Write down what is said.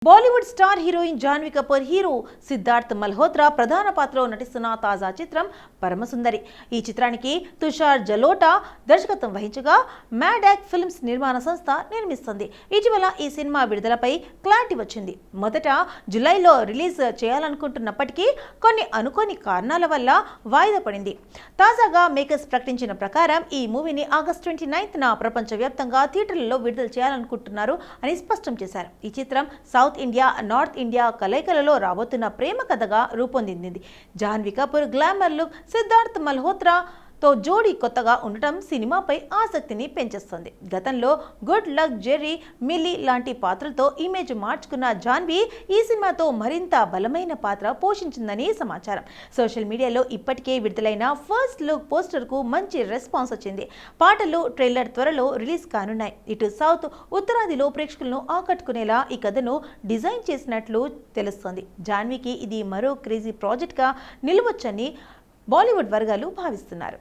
Bollywood star heroine Janhvi Kapoor hero Siddharth Malhotra ప్రధాన పాత్రలో నటిస్తున్న తాజా చిత్రం పరమసుందరి. ఈ చిత్రానికి తుషార్ జలోటా దర్శకత్వం వహించగా మ్యాడాక్ ఫిల్మ్స్ నిర్మాణ సంస్థ నిర్మిస్తుంది. ఇటీవల ఈ సినిమా విడుదలపై క్లారిటీ వచ్చింది. మొదట జూలైలో రిలీజ్ చేయాలనుకుంటున్నప్పటికీ కొన్ని అనుకోని కారణాల వల్ల వాయిదా పడింది. తాజాగా మేకర్స్ ప్రకటించిన ప్రకారం ఈ మూవీని ఆగస్టు 29న ప్రపంచవ్యాప్తంగా థియేటర్లలో విడుదల చేయాలనుకుంటున్నారు అని స్పష్టం చేశారు. ఈ చిత్రం సౌత్ ఇండియా, నార్త్ ఇండియా కలయికలలో రాబోతున్న ప్రేమ కథగా రూపొందింది. జాన్వీ కపూర్ గ్లామర్ లుక్ సిద్ధార్థ్ మల్హోత్రా తో జోడీ కొత్తగా ఉండటం సినిమాపై ఆసక్తిని పెంచేస్తుంది. గతంలో గుడ్ లక్, జెర్రీ, మిల్లీ లాంటి పాత్రలతో ఇమేజ్ మార్చుకున్న జాన్వీ ఈ సినిమాతో మరింత బలమైన పాత్ర పోషించిందని సమాచారం. సోషల్ మీడియాలో ఇప్పటికే విడుదలైన ఫస్ట్ లుక్ పోస్టర్కు మంచి రెస్పాన్స్ వచ్చింది. పాటలు, ట్రైలర్ త్వరలో రిలీజ్ కానున్నాయి. ఇటు సౌత్, ఉత్తరాదిలో ప్రేక్షకులను ఆకట్టుకునేలా ఈ కథను డిజైన్ చేసినట్లు తెలుస్తోంది. జాన్వీకి ఇది మరో క్రేజీ ప్రాజెక్ట్గా నిలవొచ్చని బాలీవుడ్ వర్గాలు భావిస్తున్నారు.